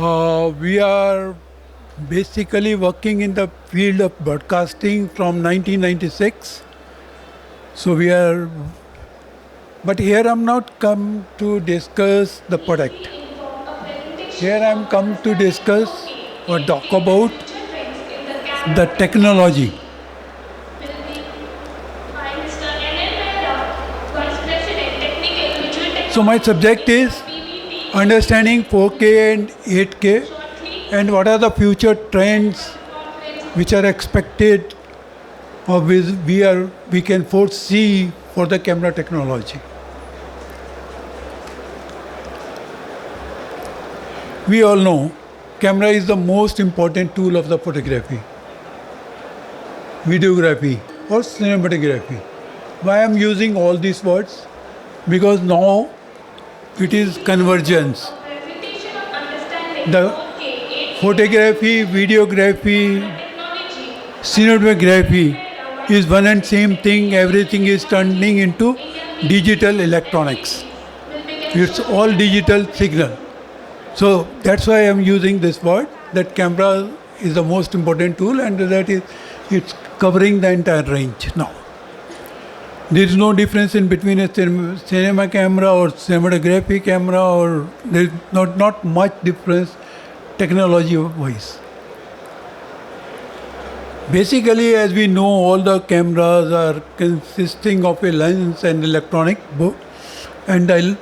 We are basically working in the field of broadcasting from 1996. So we are, but here I'm not come to discuss the product. Here I'm come to discuss or talk about the technology. So my subject is understanding 4K and 8K and what are the future trends which are expected or we can foresee for the camera technology. We all know camera is the most important tool of the photography, videography or cinematography. Why I'm using all these words? Because now it is convergence. The photography, videography, cinematography is one and same thing. Everything is turning into digital electronics. It's all digital signal. So that's why I'm using this word, that camera is the most important tool and that is it's covering the entire range now. There is no difference in between a cinema camera or cinematography camera, or there is not much difference technology wise. Basically, as we know, all the cameras are consisting of a lens and electronic and the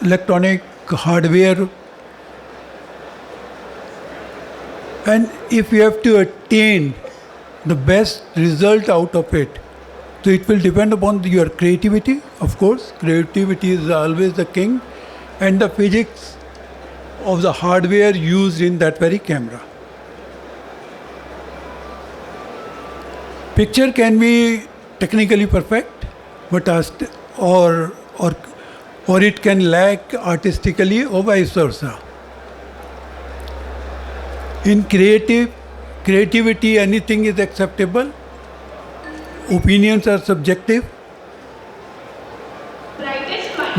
electronic hardware. And if you have to attain the best result out of it, so it will depend upon your creativity, of course. Creativity is always the king, and the physics of the hardware used in that very camera. Picture can be technically perfect, but or it can lack artistically, or vice versa. In creativity, anything is acceptable. Opinions are subjective.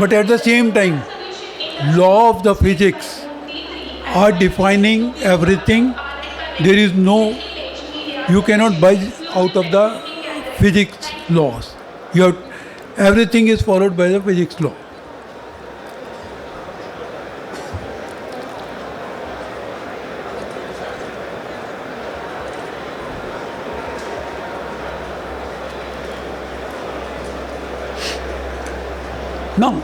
But at the same time, law of the physics are defining everything. There is you cannot budge out of the physics laws. Everything is followed by the physics law. Now,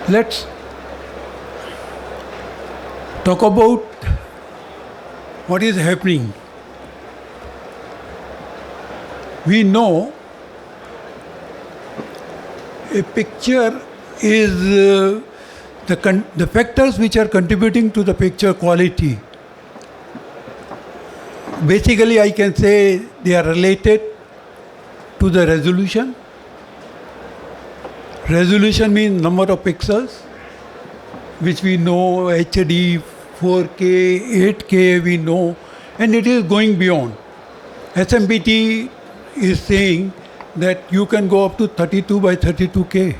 let's talk about what is happening. We know a picture is the factors which are contributing to the picture quality. Basically, I can say they are related to the resolution. Resolution means number of pixels, which we know HD, 4K, 8K we know, and it is going beyond. SMPT is saying that you can go up to 32 by 32K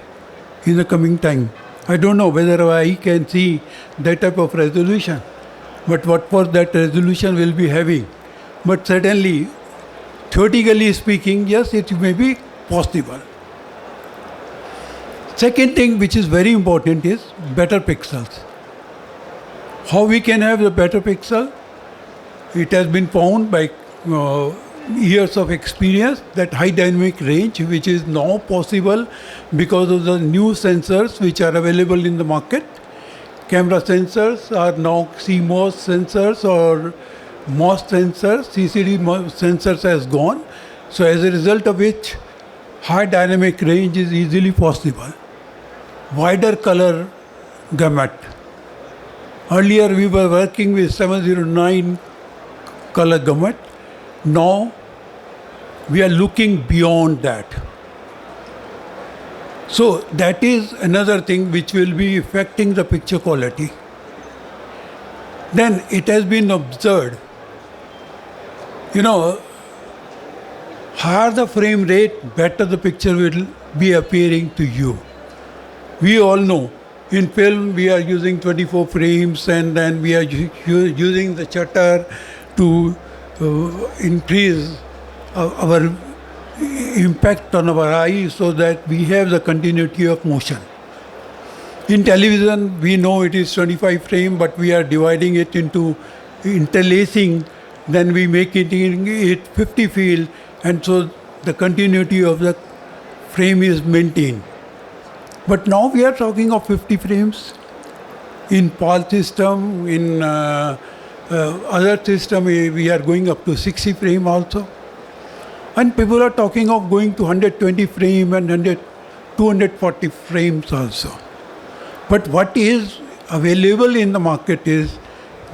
in the coming time. I don't know whether I can see that type of resolution, but what for that resolution will be having. But certainly, theoretically speaking, yes, it may be possible. Second thing which is very important is better pixels. How we can have the better pixel? It has been found by years of experience that high dynamic range, which is now possible because of the new sensors which are available in the market. Camera sensors are now CMOS sensors or MOS sensors, CCD sensors has gone. So as a result of which, high dynamic range is easily possible. Wider color gamut. Earlier we were working with 709 color gamut. Now we are looking beyond that. So that is another thing which will be affecting the picture quality. Then it has been observed, higher the frame rate, better the picture will be appearing to you. We all know In film, we are using 24 frames, and then we are using the shutter to increase our impact on our eye so that we have the continuity of motion. In television, we know it is 25 frame, but we are dividing it into interlacing, then we make it 50 field, and so the continuity of the frame is maintained. But now we are talking of 50 frames. In PAL system, in other system, we are going up to 60 frame also. And people are talking of going to 120 frame and 240 frames also. But what is available in the market is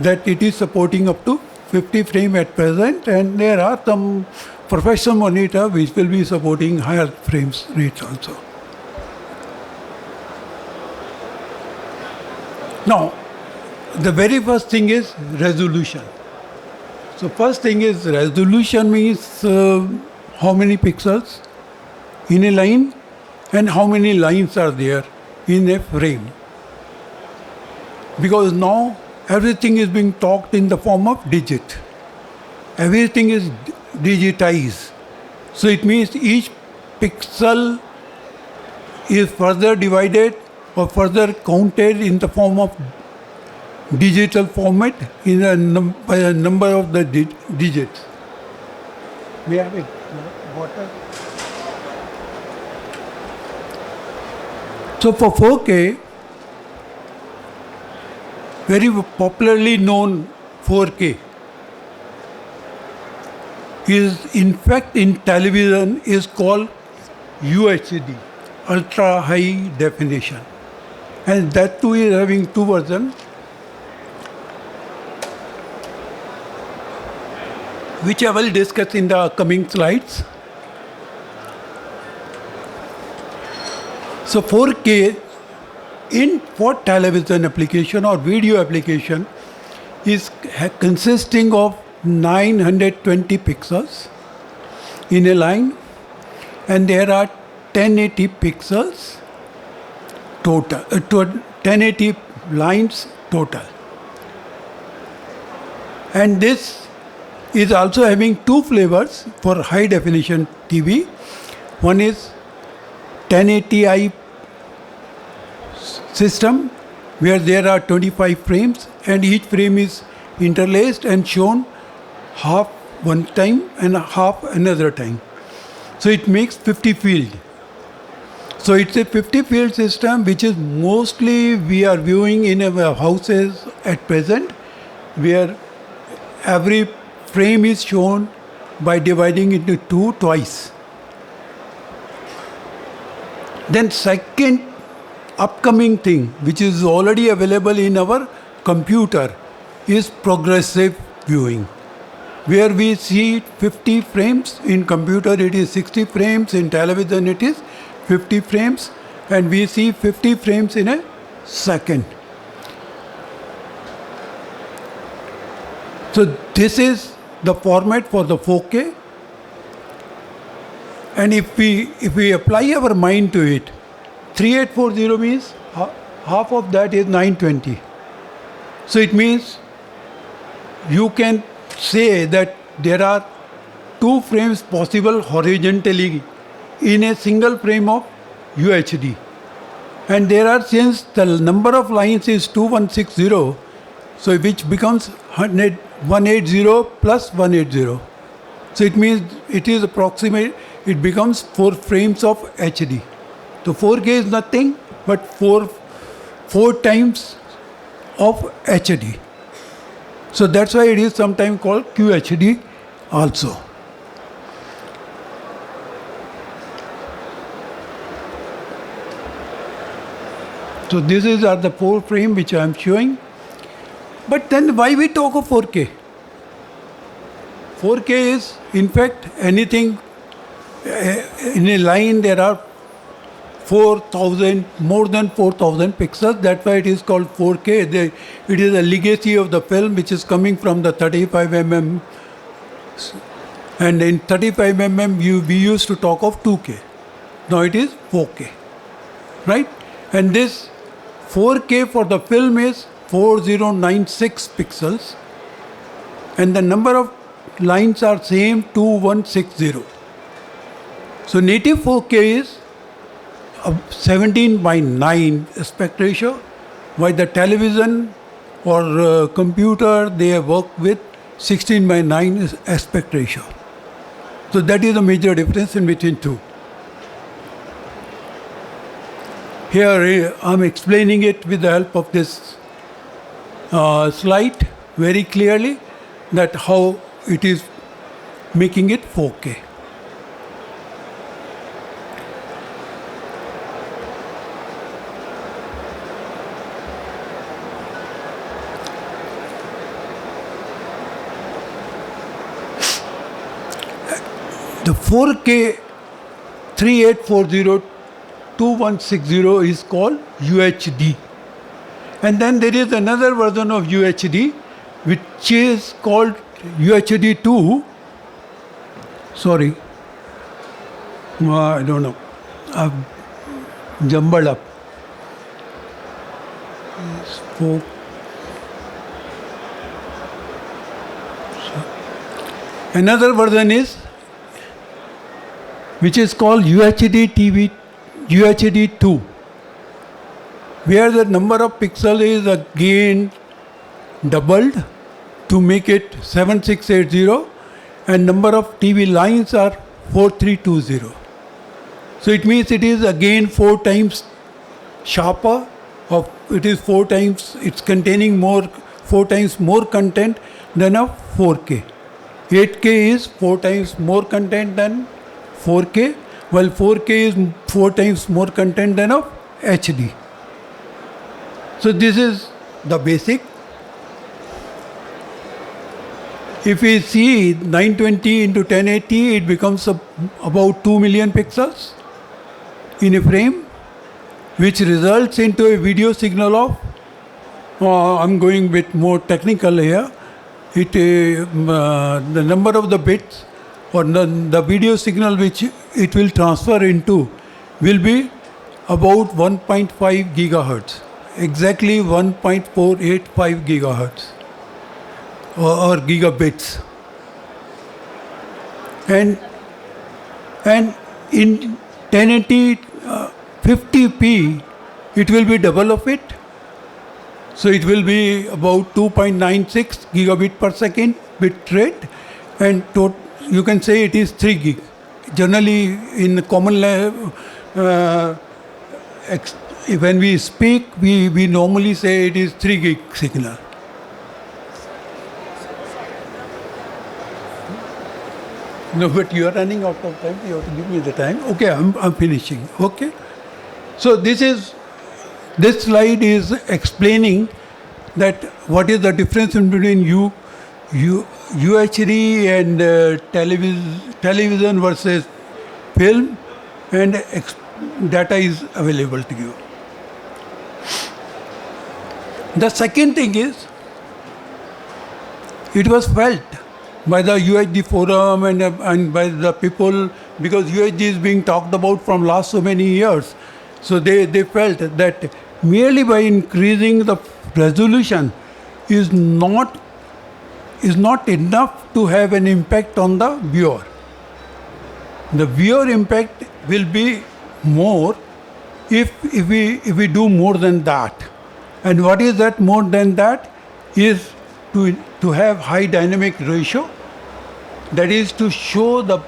that it is supporting up to 50 frame at present, and there are some professional monitor which will be supporting higher frames rates also. Now, the very first thing is resolution. So first thing is resolution means how many pixels in a line and how many lines are there in a frame. Because now everything is being talked in the form of digit. Everything is digitized. So it means each pixel is further divided or further counted in the form of digital format by a number of the digits. We have it. Water. So for 4K, very popularly known 4K is in fact in television is called UHD, ultra high definition, and that too is having two versions, which I will discuss in the coming slides. So 4K for television application or video application is consisting of 920 pixels in a line, and there are 1080 pixels total, 1080 lines total. And this is also having two flavors for high definition TV. One is 1080i system, where there are 25 frames and each frame is interlaced and shown half one time and half another time. So it makes 50 field. So it's a 50 field system which is mostly we are viewing in our houses at present, where every frame is shown by dividing into two twice. Then second upcoming thing which is already available in our computer is progressive viewing, where we see 50 frames. In computer it is 60 frames, in television it is 50 frames, and we see 50 frames in a second. So this is the format for the 4K, and if we apply our mind to it, 3840 means half of that is 920. So it means you can say that there are two frames possible horizontally in a single frame of UHD. And there are, since the number of lines is 2160, so which becomes 180 plus 180. So it means it is approximate, it becomes 4 frames of HD. So 4K is nothing but 4 times of HD. So that's why it is sometimes called QHD also. So this is the 4 frame which I am showing. But then why we talk of 4K? 4K is in fact anything in a line there are 4,000, more than 4,000 pixels. That's why it is called 4K. It is a legacy of the film which is coming from the 35mm. And in 35mm we used to talk of 2K. Now it is 4K. Right? And this 4K for the film is 4096 pixels, and the number of lines are same 2160. So native 4K is 17:9 aspect ratio, while the television or computer, they work with 16:9 aspect ratio. So that is a major difference in between two. Here I'm explaining it with the help of this slide very clearly, that how it is making it 4K. The 4K 3840-2160 is called UHD. And then there is another version of UHD which is called UHD2. Sorry, I don't know. I've jumbled up. Another version is which is called UHD2, where the number of pixels is again doubled to make it 7680, and number of TV lines are 4320. So it means it is again 4 times sharper, or it is 4 times, it's containing 4 times more content than a 4K. 8K is 4 times more content than 4K, while 4K is 4 times more content than of HD. So this is the basic. If we see 920 into 1080, it becomes about 2 million pixels in a frame, which results into a video signal of, I'm going a bit more technical here, the number of the bits or the video signal which it will transfer into will be about 1.5 gigahertz, exactly 1.485 gigahertz or gigabits. And in 1080 50p, it will be double of it. So it will be about 2.96 gigabit per second bit rate, and you can say it is 3 gig. Generally, in common when we speak, we normally say it is 3 gig signal. No, but you are running out of time. You have to give me the time. Okay, I'm finishing. Okay. So this slide is explaining that what is the difference in between UHD and television versus film, and data is available to you. The second thing is, it was felt by the UHD forum and by the people, because UHD is being talked about from last so many years. So they felt that merely by increasing the resolution is not enough to have an impact on the viewer. The viewer impact will be more if we do more than that. And what is that more than that? Is to have high dynamic ratio, that is to show the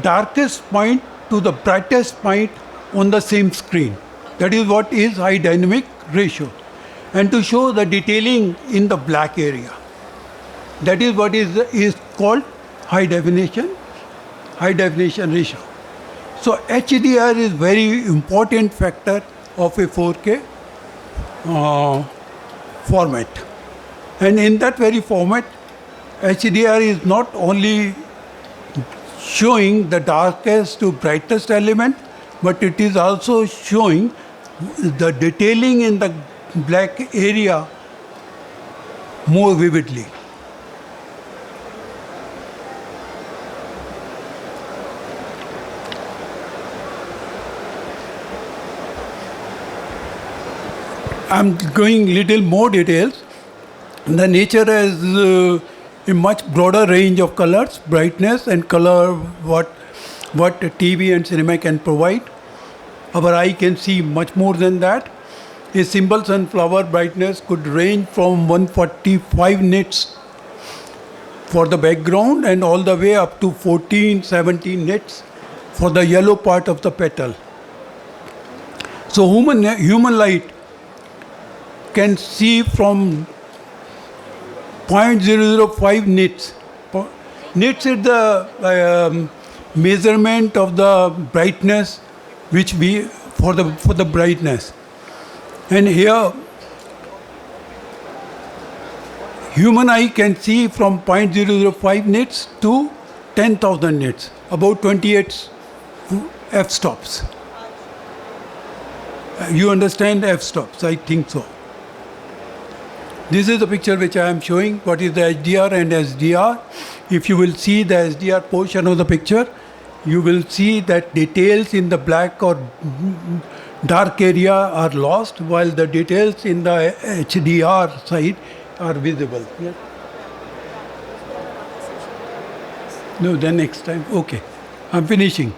darkest point to the brightest point on the same screen. That is what is high dynamic ratio. And to show the detailing in the black area. That is what is called high definition ratio. So HDR is very important factor of a 4K format. And in that very format, HDR is not only showing the darkest to brightest element, but it is also showing the detailing in the black area more vividly. I'm going little more details. The nature has a much broader range of colors, brightness and color what TV and cinema can provide. Our eye can see much more than that. A simple sunflower brightness could range from 145 nits for the background and all the way up to 14, 17 nits for the yellow part of the petal. So human light can see from 0.005 nits. Nits is the measurement of the brightness which we for the brightness. And here human eye can see from 0.005 nits to 10,000 nits, about 28 f-stops. You understand f-stops? I think so. This is the picture which I am showing. What is the HDR and SDR? If you will see the SDR portion of the picture, you will see that details in the black or dark area are lost, while the details in the HDR side are visible. Yeah. No, then next time. Okay, I'm finishing.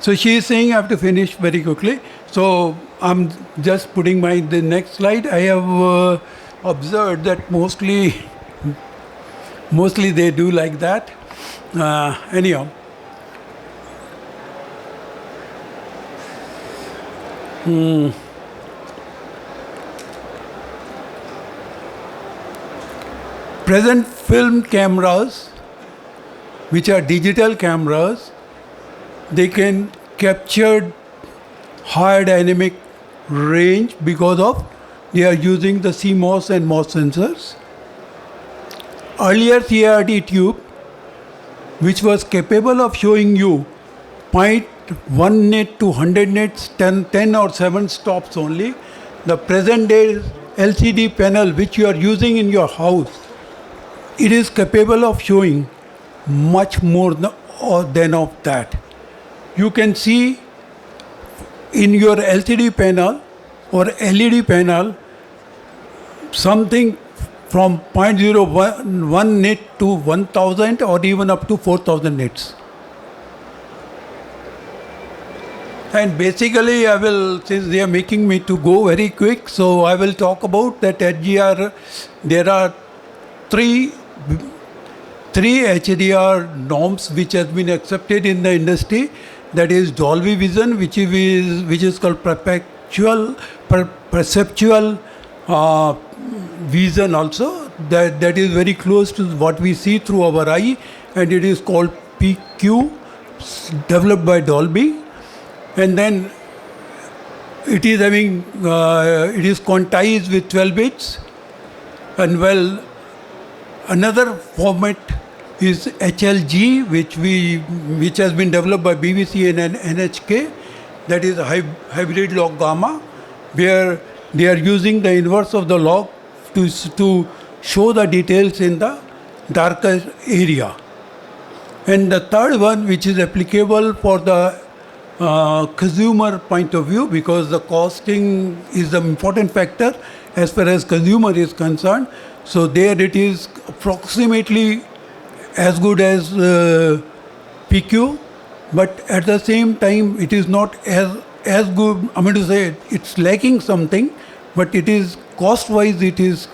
So she is saying I have to finish very quickly. So I'm just putting the next slide. I have observed that mostly they do like that. Anyhow. Present film cameras, which are digital cameras, they can capture higher dynamic range because of they are using the CMOS and MOS sensors. Earlier CRT tube, which was capable of showing you 0.1 nit to 100 nits, 10 or 7 stops only. The present day LCD panel which you are using in your house, it is capable of showing much more than of that. You can see in your LCD panel or LED panel something from 0.01 nit to 1000 or even up to 4000 nits. And basically since they are making me to go very quick, so I will talk about that HDR. There are three HDR norms which has been accepted in the industry. That is Dolby Vision, which is called perceptual vision also. That is very close to what we see through our eye, and it is called PQ, developed by Dolby. And then it is quantized with 12 bits. And well, another format is HLG, which has been developed by BBC and NHK. That is hybrid log gamma, where they are using the inverse of the log to show the details in the darker area. And the third one, which is applicable for the consumer point of view, because the costing is the important factor as far as consumer is concerned. So there it is approximately as good as PQ, but at the same time it is not as good. I mean to say it's lacking something, but it is cost-wise it is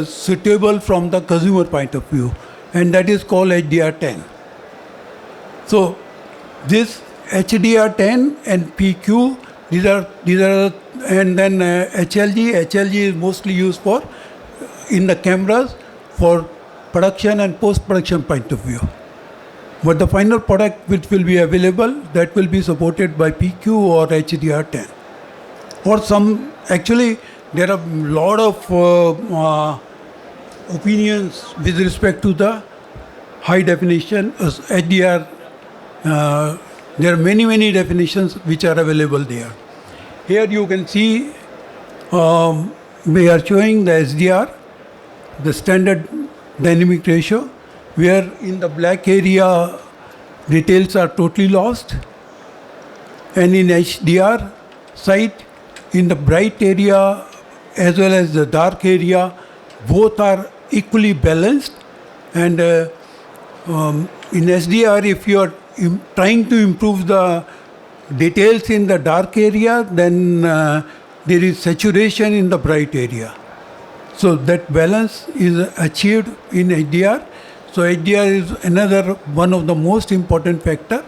suitable from the consumer point of view, and that is called HDR10. So this HDR10 and PQ, these are, and then HLG is mostly used for in the cameras for production and post-production point of view. But the final product which will be available, that will be supported by PQ or HDR10. Or some, actually there are a lot of opinions with respect to the high definition HDR. There are many definitions which are available there. Here you can see we are showing the SDR, the standard dynamic ratio, where in the black area details are totally lost, and in HDR side, in the bright area as well as the dark area, both are equally balanced. And in SDR, if you are trying to improve the details in the dark area, then there is saturation in the bright area. So that balance is achieved in HDR. So HDR is another one of the most important factor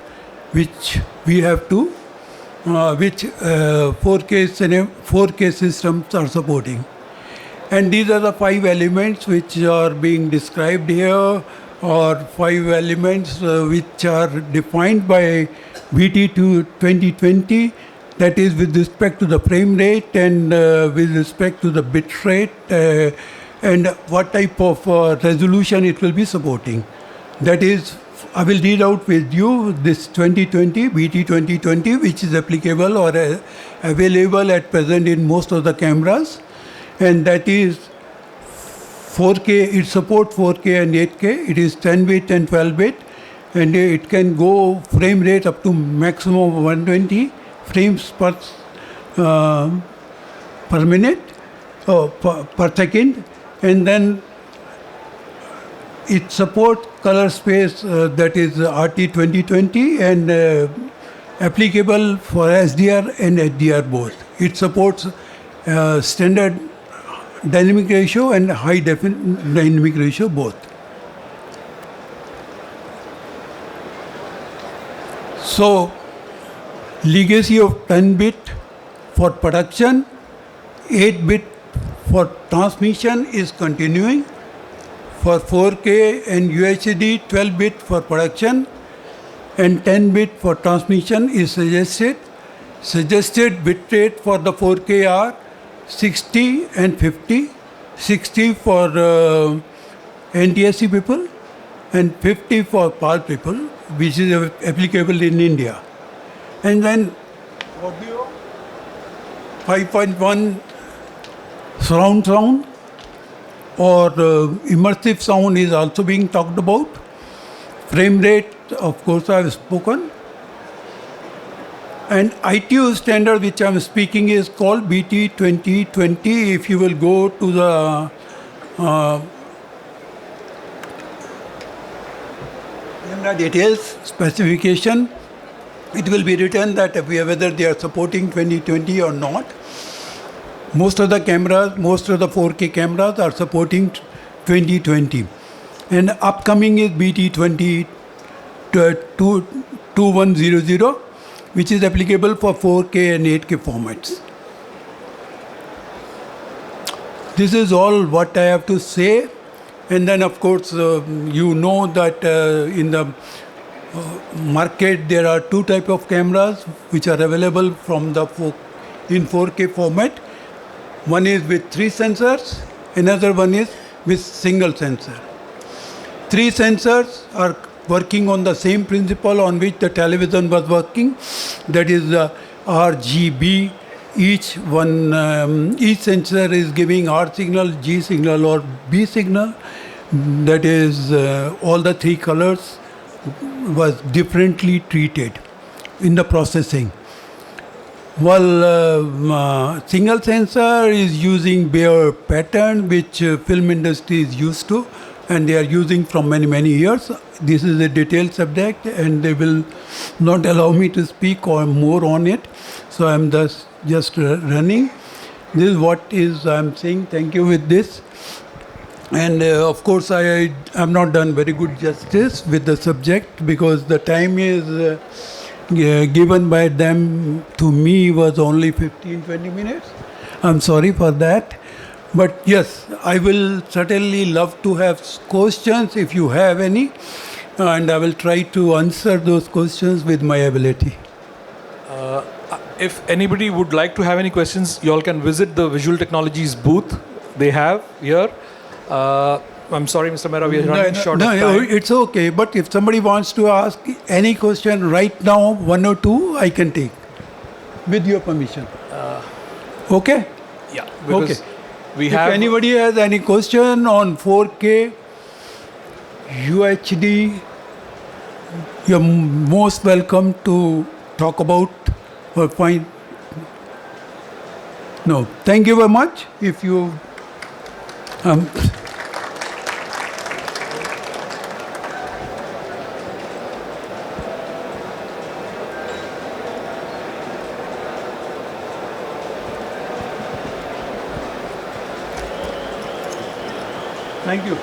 which we have to, which 4K systems are supporting. And these are the 5 elements which are being described here, or 5 elements which are defined by BT 2020. That is with respect to the frame rate and with respect to the bit rate and what type of resolution it will be supporting. That is, I will read out with you this 2020, BT 2020, which is applicable or available at present in most of the cameras. And that is 4K, it supports 4K and 8K. It is 10-bit and 12-bit. And it can go frame rate up to maximum of 120 frames per minute, per second. And then it supports color space that is RT 2020 and applicable for SDR and HDR both. It supports standard dynamic ratio and high dynamic ratio both. So, legacy of 10-bit for production, 8-bit for transmission is continuing. For 4K and UHD, 12-bit for production and 10-bit for transmission is suggested. Suggested bit rate for the 4K are 60 and 50. 60 for NTSC people and 50 for PAL people, which is applicable in India. And then audio 5.1 surround sound or immersive sound is also being talked about. Frame rate, of course, I have spoken. And ITU standard which I am speaking is called BT 2020. If you will go to the camera details specification, it will be written that whether they are supporting 2020 or not. Most of the cameras, most of the 4K cameras are supporting 2020. And upcoming is BT 2100, which is applicable for 4K and 8K formats. This is all what I have to say. And then, of course, you know that in the market there are 2 types of cameras which are available from the in 4K format. One is with 3 sensors, another one is with single sensor. 3 sensors are working on the same principle on which the television was working, that is the RGB. Each sensor is giving R signal, G signal or B signal. That is all the 3 colors was differently treated in the processing. While single sensor is using bare pattern which film industry is used to, and they are using from many years. This is a detailed subject and they will not allow me to speak or more on it. So I am just running. This is what is I am saying. Thank you with this. And of course I have not done very good justice with the subject because the time is given by them to me was only 15-20 minutes. I'm sorry for that. But yes, I will certainly love to have questions if you have any, and I will try to answer those questions with my ability. If anybody would like to have any questions, you all can visit the Visual Technologies booth they have here. I'm sorry, Mr. Mehra, we are running short of time. No, it's okay. But if somebody wants to ask any question right now, 1 or 2, I can take, with your permission. Okay? Yeah. Because okay. If anybody has any question on 4K, UHD, you're most welcome to talk about or find. No, thank you very much. If you, um, thank you.